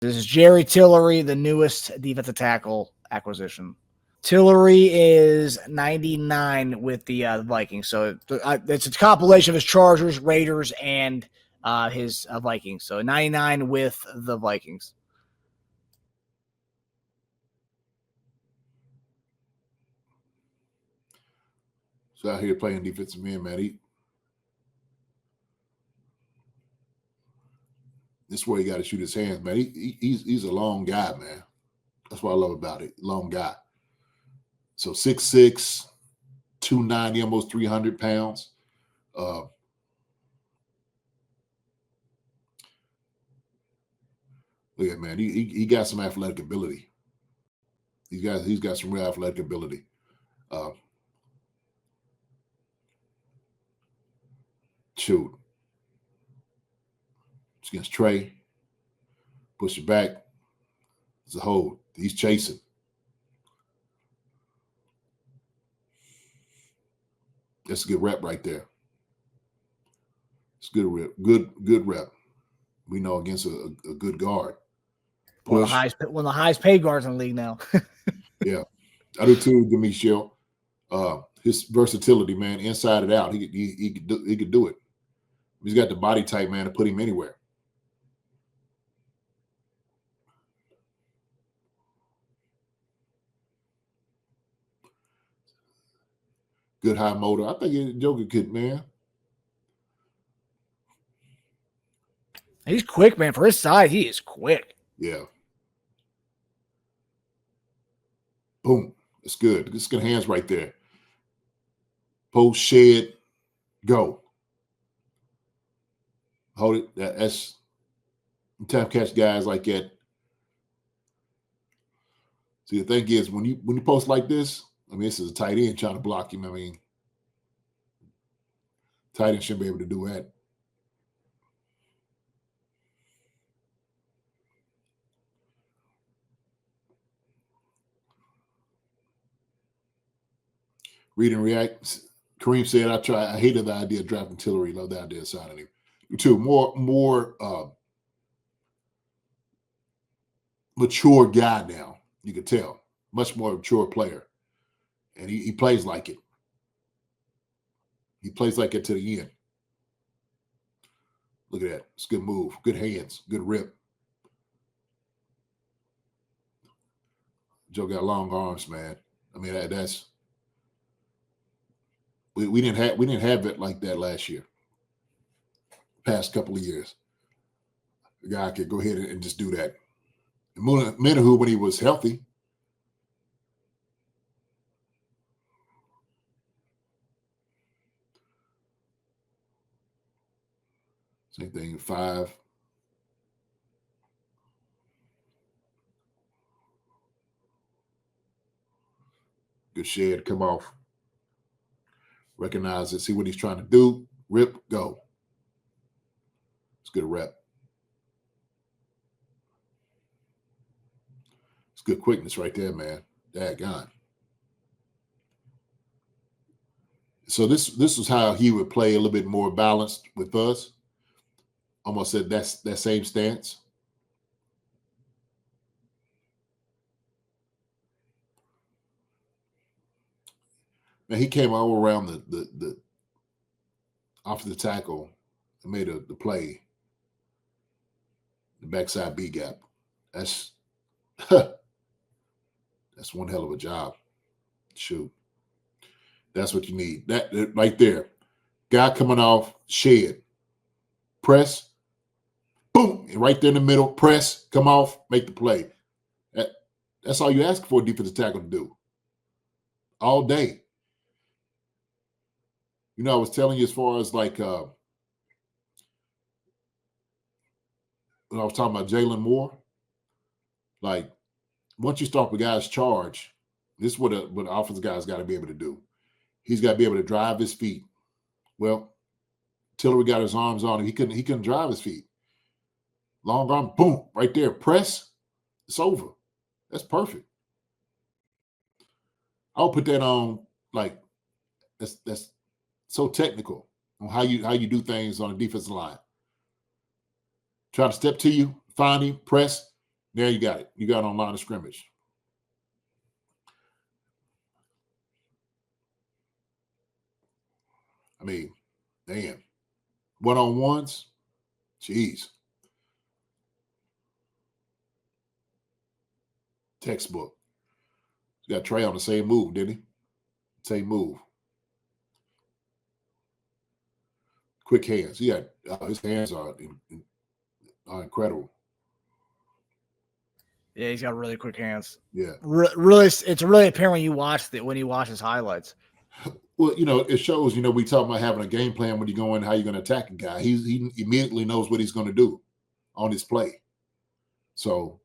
This is Jerry Tillery, the newest defensive tackle acquisition. Tillery is 99 with the Vikings. So it's a compilation of his Chargers, Raiders, and his Vikings. So 99 with the Vikings. So out here playing defensive end, man. This is where he got to shoot his hands, man. He's a long guy, man. That's what I love about it. Long guy. So 6'6", 290, almost 300 pounds. Look at, man. He got some athletic ability. He's got some real athletic ability. Shoot. It's against Trey. Push it back. It's a hold. He's chasing. That's a good rep right there. It's good rep. Good rep. We know against a good guard. One of the highest paid guards in the league now. Yeah. I do too, Demetrio. His versatility, man, inside and out. He could do it. He's got the body type, man, to put him anywhere. Good high motor. I think Joker could, man. He's quick, man. For his size, he is quick. Yeah. Boom. It's good. It's good hands right there. Post, shed, go. Hold it. That's time catch guys like that. See, the thing is, when you post like this, I mean, this is a tight end trying to block him. I mean, tight end shouldn't be able to do that. Read and react. Kareem said, I hated the idea of drafting Tillery. Love the idea of signing him. Two, more mature guy now. You could tell. Much more mature player. And he plays like it. He plays like it to the end. Look at that. It's a good move. Good hands. Good rip. Joe got long arms, man. I mean, that's we didn't have it like that last year. Past couple of years. The guy could go ahead and just do that. Omenihu, when he was healthy, same thing, 5. Good shed, come off. Recognize it, see what he's trying to do. Rip, go. It's good rep. It's good quickness right there, man. Daggone. So this is how he would play a little bit more balanced with us. Almost at that same stance. Now he came all around the off the tackle and made the play. The backside B gap. That's that's one hell of a job. Shoot. That's what you need. That right there. Guy coming off, shed. Press. Boom. And right there in the middle. Press. Come off. Make the play. That's all you ask for a defensive tackle to do. All day. You know, I was telling you as far as like when I was talking about Jalen Moore, like once you stop a guy's charge, this is what an offensive guy's got to be able to do. He's got to be able to drive his feet. Well, Tillery got his arms on him. He couldn't drive his feet. Long arm, boom, right there. Press, it's over. That's perfect. I'll put that on like that's so technical on how you do things on a defensive line. Try to step to you, find him, press, There you got it. You got it on line of scrimmage. I mean, damn. One-on-ones, jeez. Textbook. You got Trey on the same move, didn't he? Same move. Quick hands. He got his hands are incredible. Yeah, he's got really quick hands. Yeah, really, it's really apparent when you watch his highlights. Well, it shows. We talk about having a game plan when you go in, how you're going to attack a guy. He immediately knows what he's going to do on his play. So,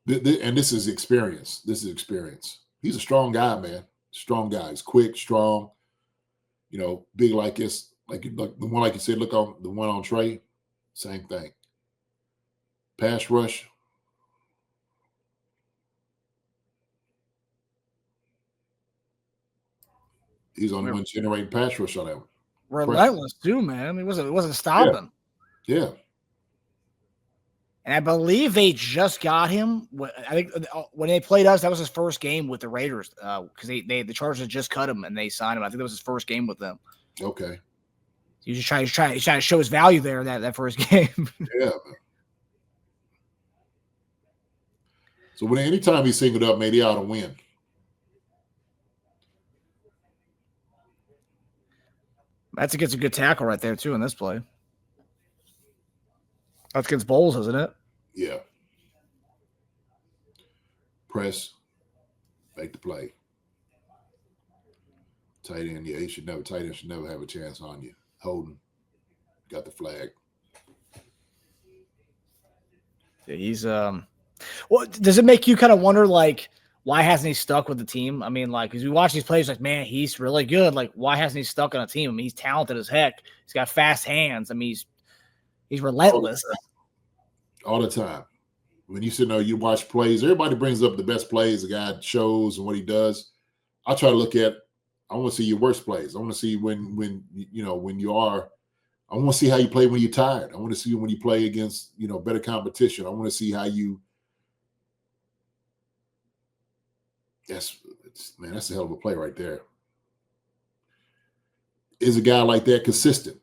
and this is experience. This is experience. He's a strong guy, man. Strong guy. He's quick, strong. Big like this, like the one, like you said. Look on the one on Trey. Same thing. Pass rush. He's on the one generating pass rush on him. Relentless too, man. It wasn't stopping. Yeah. And I believe they just got him. I think when they played us, that was his first game with the Raiders because the Chargers had just cut him and they signed him. I think that was his first game with them. Okay. He was just trying to show his value there in that first game. Yeah. So anytime he's singled up, man, he ought to win. That's against a good tackle right there too in this play. That's against Bowles, isn't it? Yeah. Press, make the play. Tight end, yeah, tight end should never have a chance on you. Holding, got the flag. Yeah, he's well, does it make you kind of wonder, like, why hasn't he stuck with the team? I mean, like, because we watch these players, like, man, he's really good. Like, why hasn't he stuck on a team? I mean, he's talented as heck. He's got fast hands. I mean, he's relentless. All the time. When you sit there, you watch plays. Everybody brings up the best plays the guy shows and what he does. I try to look at. I want to see your worst plays. I want to see when you are. I want to see how you play when you're tired. I want to see when you play against better competition. I want to see how you. That's a hell of a play right there. Is a guy like that consistent?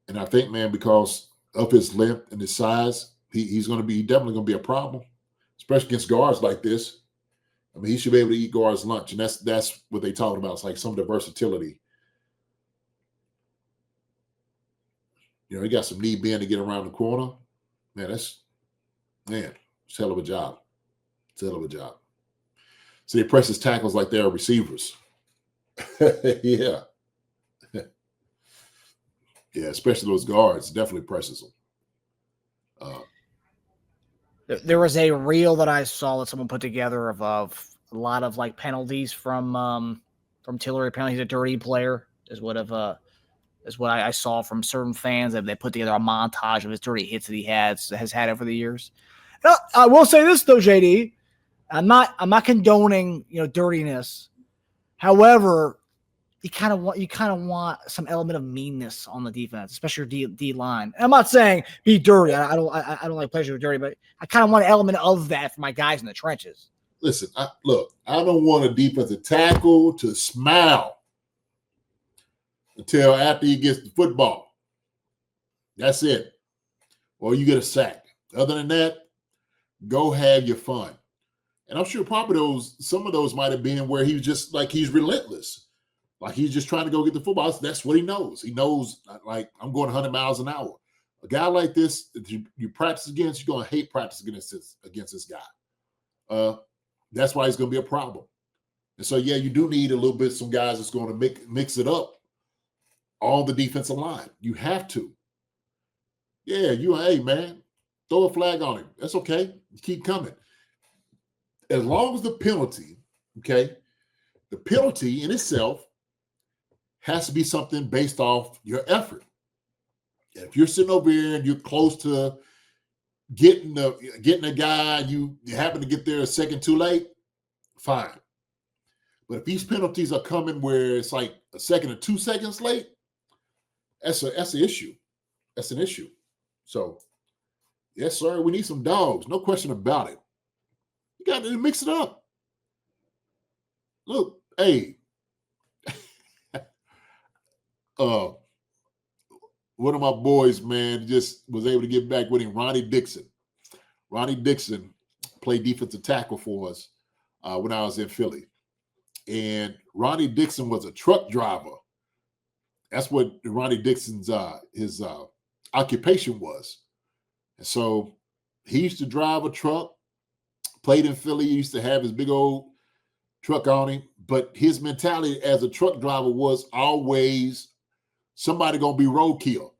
And I think, man, because of his length and his size, he's definitely going to be a problem, especially against guards like this. I mean, he should be able to eat guards' lunch, and that's what they talk about. It's like some of the versatility. He got some knee bend to get around the corner. Man, it's a hell of a job. It's a hell of a job. So they press his tackles like they're receivers. Yeah. Yeah, especially those guards. Definitely presses them. There was a reel that I saw that someone put together of a lot of like penalties from Tillery. Apparently, he's a dirty player. Is what I saw from certain fans. They put together a montage of his dirty hits that he has had over the years. Now, I will say this though, JD. I'm not condoning dirtiness. However, you kind of want some element of meanness on the defense, especially your D line. And I'm not saying be dirty. I don't like players who are dirty, but I kind of want an element of that for my guys in the trenches. Listen, I don't want a defensive tackle to smile until after he gets the football. That's it. Or you get a sack. Other than that, go have your fun. And I'm sure probably some of those might have been where he was just like he's relentless. Like he's just trying to go get the football. That's what he knows. He knows, like, I'm going 100 miles an hour. A guy like this, if you practice against, you're going to hate practice against this guy. That's why he's going to be a problem. And so, yeah, you do need a little bit some guys that's going to mix it up on the defensive line. You have to. Yeah, hey, man, throw a flag on him. That's okay. You keep coming. As long as the penalty in itself has to be something based off your effort. If you're sitting over here and you're close to getting a guy and you happen to get there a second too late, fine. But if these penalties are coming where it's like a second or 2 seconds late, that's an issue. That's an issue. So, yes, sir, we need some dogs. No question about it. You got to mix it up. Look, hey, one of my boys, man, just was able to get back with him, Ronnie Dixon. Ronnie Dixon played defensive tackle for us when I was in Philly. And Ronnie Dixon was a truck driver. That's what Ronnie Dixon's his occupation was. And so he used to drive a truck, played in Philly, he used to have his big old truck on him. But his mentality as a truck driver was always somebody going to be roadkill.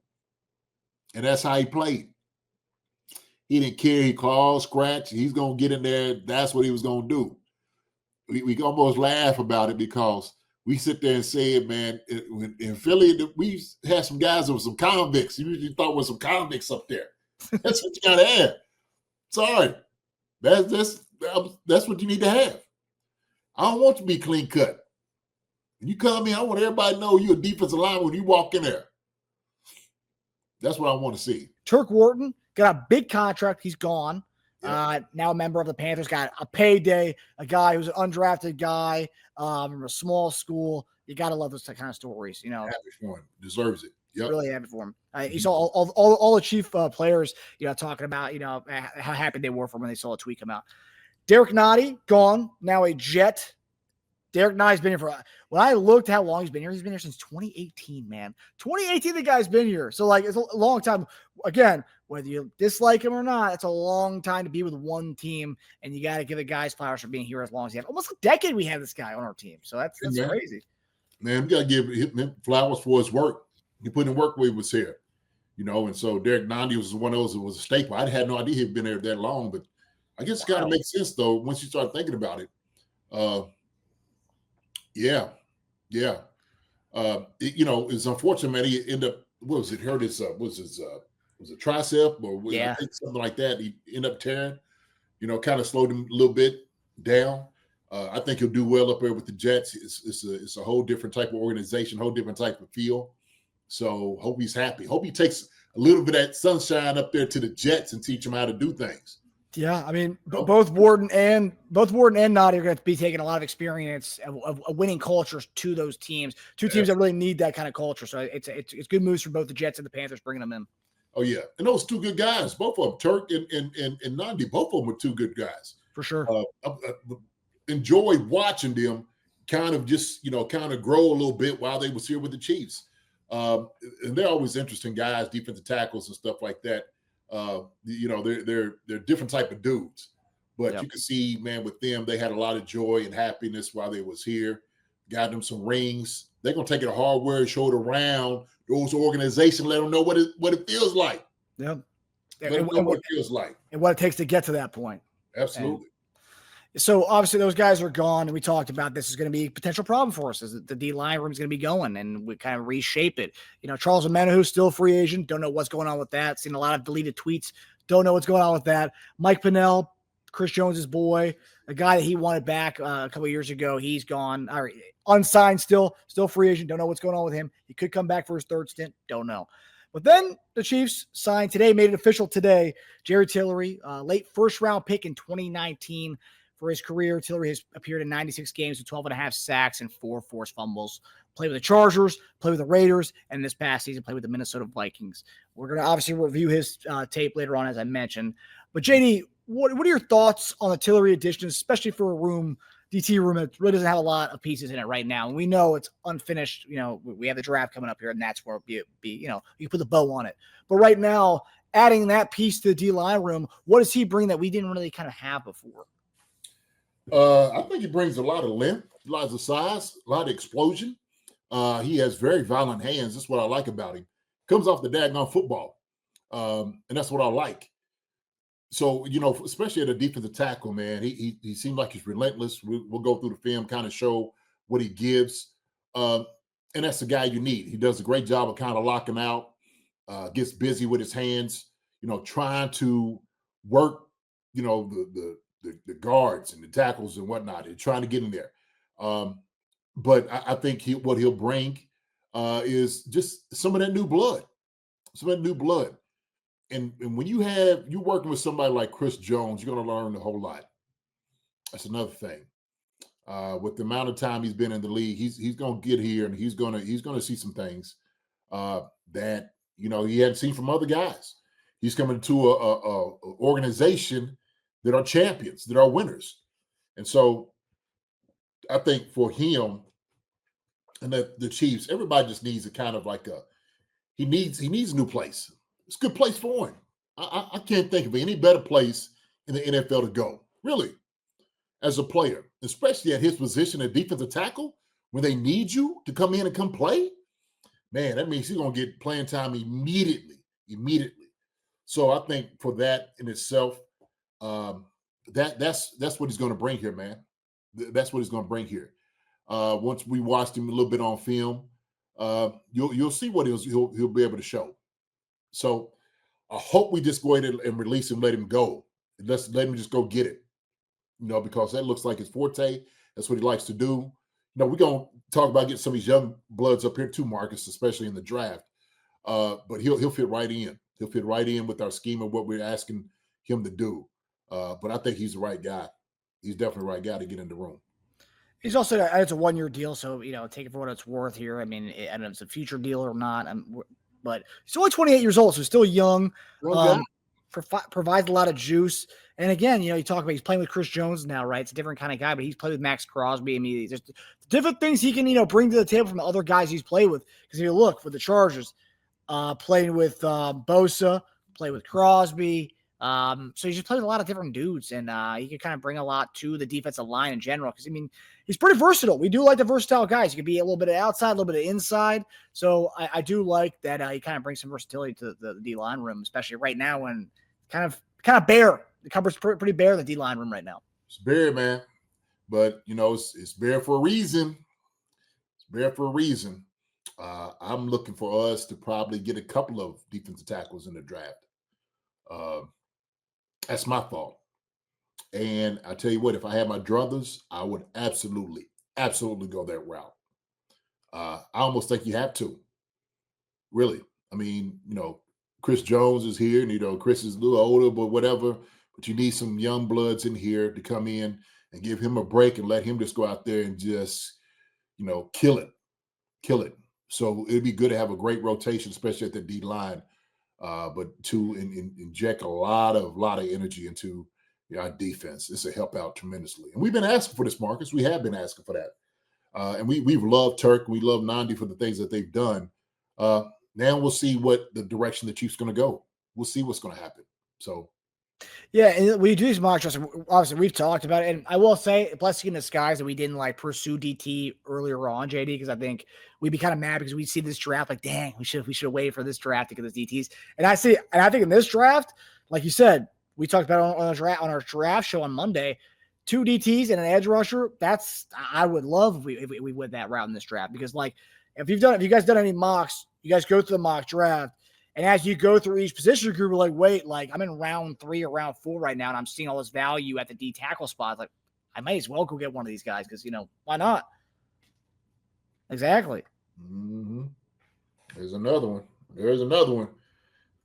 And that's how he played. He didn't care. He clawed, scratched. He's going to get in there. That's what he was going to do. We almost laugh about it because we sit there and say, man, in Philly, we had some guys that were some convicts. You usually thought was some convicts up there. That's what you got to have. Sorry. That's what you need to have. I don't want to be clean cut. When you come in, I want everybody to know you're a defensive lineman when you walk in there. That's what I want to see. Turk Wharton got a big contract. He's gone. Yeah. Now a member of the Panthers, got a payday, a guy who's an undrafted guy from a small school. You got to love those kind of stories. You know, happy for him. Deserves it. Yep. Really happy for him. You saw all the Chief players, talking about, how happy they were for when they saw a tweet come out. Derrick Nnadi, gone, now a Jet. Derrick Nnadi's been here for, when I looked how long he's been here since 2018, man. 2018, the guy's been here. So, it's a long time. Again, whether you dislike him or not, it's a long time to be with one team, and you got to give the guys flowers for being here as long as he has. Almost a decade we had this guy on our team. So that's crazy. Man, we got to give him flowers for his work. He put in work when he was here, and so Derrick Nnadi was one of those that was a staple. I had no idea he'd been there that long, but I guess it kind of makes sense, though, once you start thinking about it. Yeah. It's unfortunate, man. He ended up, hurt his, was it tricep or I think something like that. He ended up tearing, kind of slowed him a little bit down. I think he'll do well up there with the Jets. It's a whole different type of organization, whole different type of feel. So hope he's happy. Hope he takes a little bit of that sunshine up there to the Jets and teach them how to do things. Yeah, I mean, both Wharton and Nnadi are going to be taking a lot of experience of winning cultures to those teams. Two teams that really need that kind of culture. So it's good moves for both the Jets and the Panthers bringing them in. Oh yeah, and those two good guys, both of them, Turk and Nnadi, both of them were two good guys for sure. Enjoyed watching them kind of just kind of grow a little bit while they was here with the Chiefs. And they're always interesting guys, defensive tackles and stuff like that. They're different type of dudes, but you can see, man, with them, they had a lot of joy and happiness while they was here. Got them some rings. They're gonna take it a hard word, show it around those organizations, let them know what it feels like. Yeah, let them know what it feels like and what it takes to get to that point. Absolutely. So obviously those guys are gone, and we talked about this is going to be a potential problem for us. Is that the D line room is going to be going, and we kind of reshape it. Charles Omenihu still a free agent. Don't know what's going on with that. Seen a lot of deleted tweets. Don't know what's going on with that. Mike Pennel, Chris Jones's boy, a guy that he wanted back a couple of years ago. He's gone. Unsigned, still free agent. Don't know what's going on with him. He could come back for his third stint. Don't know. But then the Chiefs signed today, made it official today. Jerry Tillery, late first round pick in 2019. For his career, Tillery has appeared in 96 games with 12.5 sacks and 4 forced fumbles. Played with the Chargers, played with the Raiders, and this past season played with the Minnesota Vikings. We're going to obviously review his tape later on, as I mentioned. But JD, what are your thoughts on the Tillery addition, especially for a DT room that really doesn't have a lot of pieces in it right now? And we know it's unfinished. We have the draft coming up here, and that's where you put the bow on it. But right now, adding that piece to the D line room, what does he bring that we didn't really kind of have before? I think he brings a lot of length, a lot of size, a lot of explosion. He has very violent hands. That's what I like about him. Comes off the daggone football. And that's what I like. So, especially at a defensive tackle, man, he seems like he's relentless. We'll go through the film, kind of show what he gives. And that's the guy you need. He does a great job of kind of locking out, gets busy with his hands, trying to work, the guards and the tackles and whatnot, and trying to get in there. But I think what he'll bring is just some of that new blood. some new blood. And when you're working with somebody like Chris Jones, you're going to learn a whole lot. That's another thing. With the amount of time he's been in the league, he's going to get here and he's going to see some things that he hadn't seen from other guys. He's coming to a organization that are champions, that are winners, and so I think for him and the Chiefs, everybody just needs a kind of like he needs a new place. It's a good place for him. I can't think of any better place in the NFL to go, really, as a player, especially at his position at defensive tackle, when they need you to come in and come play. Man, that means he's going to get playing time immediately. So I think for that in itself, that's what he's going to bring here, man. That's what he's going to bring here. Once we watched him a little bit on film, you'll see what he'll be able to show. So I hope we just go ahead and release him, let him go. Let him just go get it, because that looks like his forte. That's what he likes to do. We're going to talk about getting some of these young bloods up here too, Marcus, especially in the draft. But he'll fit right in. He'll fit right in with our scheme of what we're asking him to do. But I think he's the right guy. He's definitely the right guy to get in the room. He's also, it's a 1-year deal, so, take it for what it's worth here. I mean, I don't know if it's a future deal or not, but he's only 28 years old, so still young. Provides a lot of juice. And again, you talk about he's playing with Chris Jones now, right? It's a different kind of guy, but he's played with Max Crosby. I mean, there's different things he can, bring to the table from the other guys he's played with. Because if you look for the Chargers, playing with Bosa, play with Crosby. So he's just played with a lot of different dudes, and he can kind of bring a lot to the defensive line in general. Because, I mean, he's pretty versatile. We do like the versatile guys. He can be a little bit of outside, a little bit of inside. So I do like that he kind of brings some versatility to the D-line room, especially right now when kind of bare. The cupboard's pretty bare in the D-line room right now. It's bare, man. But, it's bare for a reason. It's bare for a reason. I'm looking for us to probably get a couple of defensive tackles in the draft. That's my thought. And I tell you what, if I had my druthers, I would absolutely go that route. I almost think you have to. Really. I mean, Chris Jones is here, and, Chris is a little older, but whatever. But you need some young bloods in here to come in and give him a break and let him just go out there and just, kill it. So it'd be good to have a great rotation, especially at the D line, but to inject a lot of energy into our defense. This will help out tremendously. And we've been asking for this, Marcus. We have been asking for that. And we've loved Turk. We love Nnadi for the things that they've done. Now we'll see what the direction the Chiefs going to go. We'll see what's going to happen. So. Yeah, and we do these mock drafts. Obviously, we've talked about it, and I will say, blessing in disguise that we didn't pursue DT earlier on, JD, because I think we'd be kind of mad because we see this draft like, dang, we should have waited for this draft to get those DTs. And I think in this draft, like you said, we talked about on our draft show on Monday, 2 DTs and an edge rusher. I would love if we went that route in this draft, because if you guys done any mocks, you guys go through the mock draft. And as you go through each position group, you're like, wait, I'm in round 3 or round 4 right now, and I'm seeing all this value at the D tackle spot. Like, I might as well go get one of these guys because, why not? Exactly. Mm-hmm. There's another one.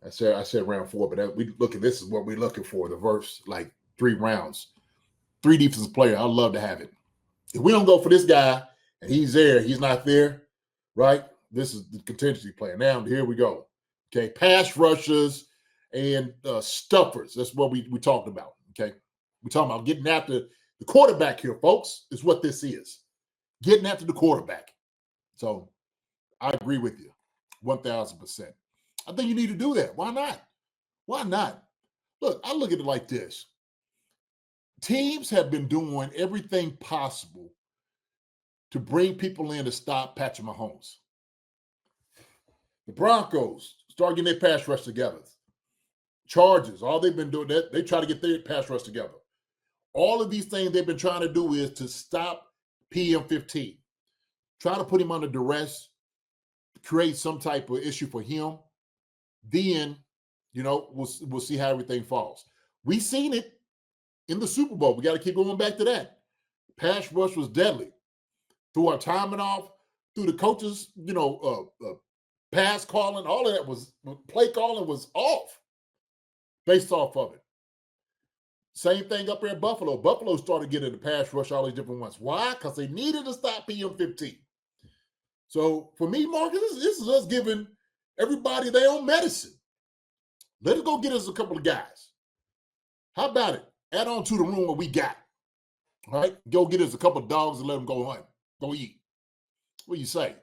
I said round 4, but this is what we're looking for, the verse, 3 rounds. 3 defensive players. I'd love to have it. If we don't go for this guy and he's not there, right? This is the contingency player. Now, here we go. Okay, pass rushers and stuffers. That's what we talked about, okay? We're talking about getting after the quarterback here, folks, is what this is. Getting after the quarterback. So I agree with you 1,000%. I think you need to do that. Why not? Look, I look at it like this. Teams have been doing everything possible to bring people in to stop Patrick Mahomes. The Broncos start getting their pass rush together. Chargers, all they've been doing, they try to get their pass rush together. All of these things they've been trying to do is to stop PM15. Try to put him under duress, create some type of issue for him. Then, we'll see how everything falls. We seen it in the Super Bowl. We got to keep going back to that. Pass rush was deadly. Through our timing off, through the coaches, pass calling, all of that was play calling was off based off of it. Same thing up there in Buffalo. Buffalo started getting the pass rush, all these different ones. Why? Because they needed to stop PM15. So for me, Marcus, this is us giving everybody their own medicine. Let us go get us a couple of guys. How about it? Add on to the room what we got. All right? Go get us a couple of dogs and let them go hunt. Go eat. What do you say?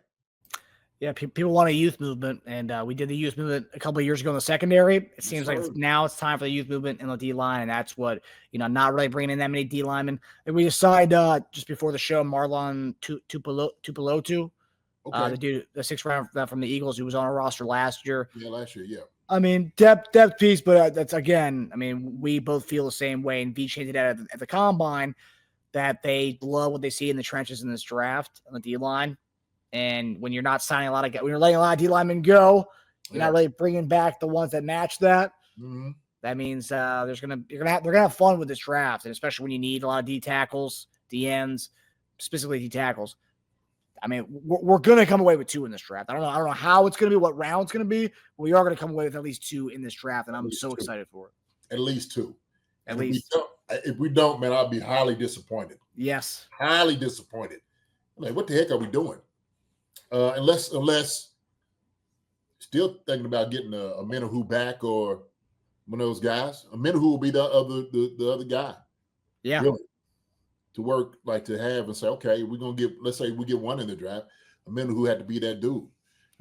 Yeah, people want a youth movement, and we did the youth movement a couple of years ago in the secondary. It seems like now it's time for the youth movement in the D line, and that's what, not really bringing in that many D linemen. And we decided just before the show, Marlon Tupelotu, the dude, the 6th round from the Eagles, who was on our roster last year. Yeah, last year, yeah. I mean, depth piece, but that's, again, I mean, we both feel the same way, and V changed it at the combine, that they love what they see in the trenches in this draft on the D line. And when you're not signing a lot of guys, when you're letting a lot of D linemen go, you're not really bringing back the ones that match that. Mm-hmm. That means they're gonna have fun with this draft, and especially when you need a lot of D tackles, D ends, specifically D tackles. I mean, we're gonna come away with 2 in this draft. I don't know how it's gonna be, what round it's gonna be, but we are gonna come away with at least 2 in this draft, and I'm so excited for it. At least 2. At least. If we don't, man, I'll be highly disappointed. Yes, highly disappointed. Like, what the heck are we doing? Unless still thinking about getting a Omenihu back or one of those guys. Omenihu will be the other guy. Yeah. Really, to work, like to have and say, okay, we're gonna get. Let's say we get 1 in the draft. Omenihu had to be that dude.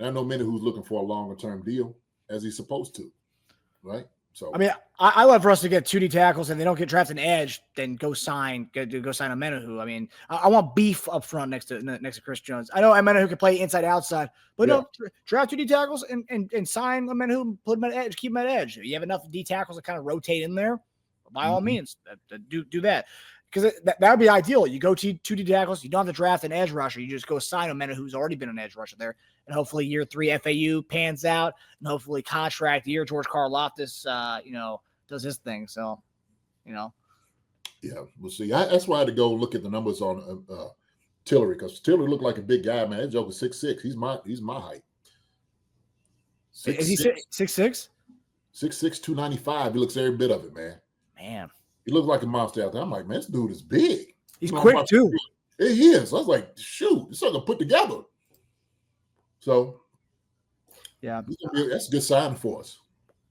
And I know Omenihu's looking for a longer term deal, as he's supposed to, right? So I mean, I love for us to get 2 D tackles, and they don't get drafted an edge, then go sign Omenihu. I mean, I want beef up front next to Chris Jones. I know Omenihu can play inside outside, but no, draft 2 D tackles and sign Omenihu and put him at edge, keep him at edge. You have enough D tackles to kind of rotate in there. By all means, do that. Because that would be ideal. You go to 2 D tackles, you don't have to draft an edge rusher. You just go sign Omenihu, who's already been an edge rusher there. And hopefully year 3 FAU pans out, and hopefully contract year George Karlaftis, does his thing. So, Yeah, we'll see. That's why I had to go look at the numbers on Tillery, because Tillery looked like a big guy, man. That joke is 6'6". He's my height. Is he 6'6"? 6'6", 295. He looks every bit of it, man. Man. He looks like a monster out there. I'm like, man, this dude is big. He's quick, too. He is. I was like, shoot, this something put together. So, yeah, that's a good sign for us.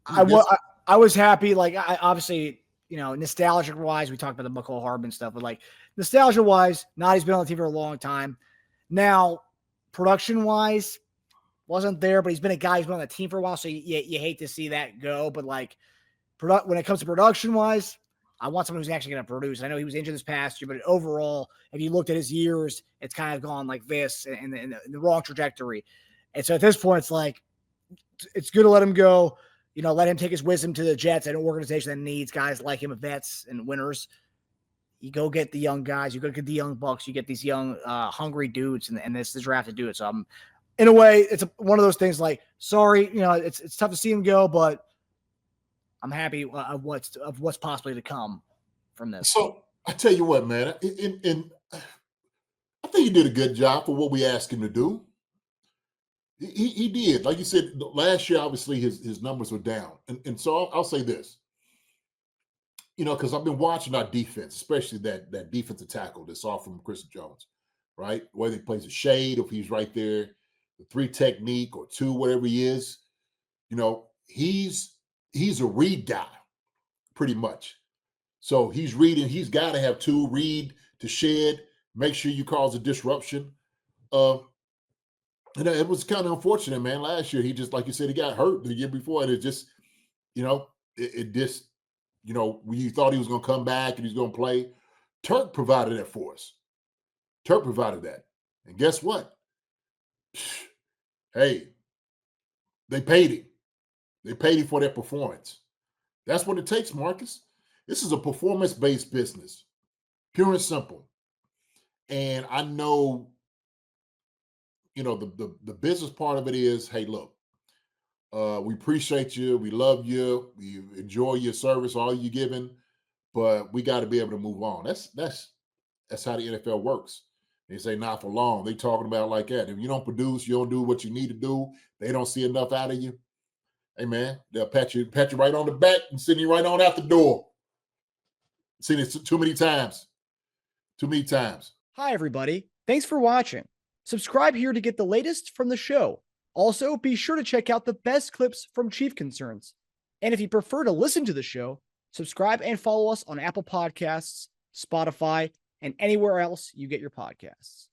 I was happy. Like, I obviously, nostalgic-wise, we talked about the McCall Hardman stuff, but, like, nostalgia-wise, Nnadi's been on the team for a long time. Now, production-wise, wasn't there, but he's been a guy who's been on the team for a while, so you hate to see that go. But, like, when it comes to production-wise, I want someone who's actually going to produce. I know he was injured this past year, but overall, if you looked at his years, it's kind of gone like this in the wrong trajectory. And so at this point, it's like, it's good to let him go, let him take his wisdom to the Jets, an organization that needs guys like him, vets and winners. You go get the young guys, you go get the young bucks, you get these young, hungry dudes, and this is the draft to do it. So in a way, it's one of those things like, sorry, it's tough to see him go, but I'm happy of what's possibly to come from this. So I tell you what, man, and I think he did a good job for what we asked him to do. He did. Like you said, last year, obviously, his numbers were down. And so I'll say this, because I've been watching our defense, especially that defensive tackle that's off from Chris Jones, right? Whether he plays a shade, or if he's right there, the 3 technique or 2, whatever he is, he's a read guy, pretty much. So he's reading. He's got to have 2, read to shed, make sure you cause a disruption. And it was kind of unfortunate, man. Last year, he just, like you said, he got hurt the year before. And it just, it just, we thought he was going to come back and he's going to play. Turk provided that for us. Turk provided that. And guess what? Hey, they paid him. They paid him for their performance. That's what it takes, Marcus. This is a performance-based business, pure and simple. And I know, the business part of it is, hey, look, we appreciate you. We love you. We enjoy your service, all you're giving, but we got to be able to move on. That's how the NFL works. They say not for long. They talking about like that. If you don't produce, you don't do what you need to do. They don't see enough out of you. Hey man, they'll pat you right on the back and send you right on out the door. Seen it too many times. Too many times. Hi, everybody. Thanks for watching. Subscribe here to get the latest from the show. Also, be sure to check out the best clips from Chief Concerns. And if you prefer to listen to the show, subscribe and follow us on Apple Podcasts, Spotify, and anywhere else you get your podcasts.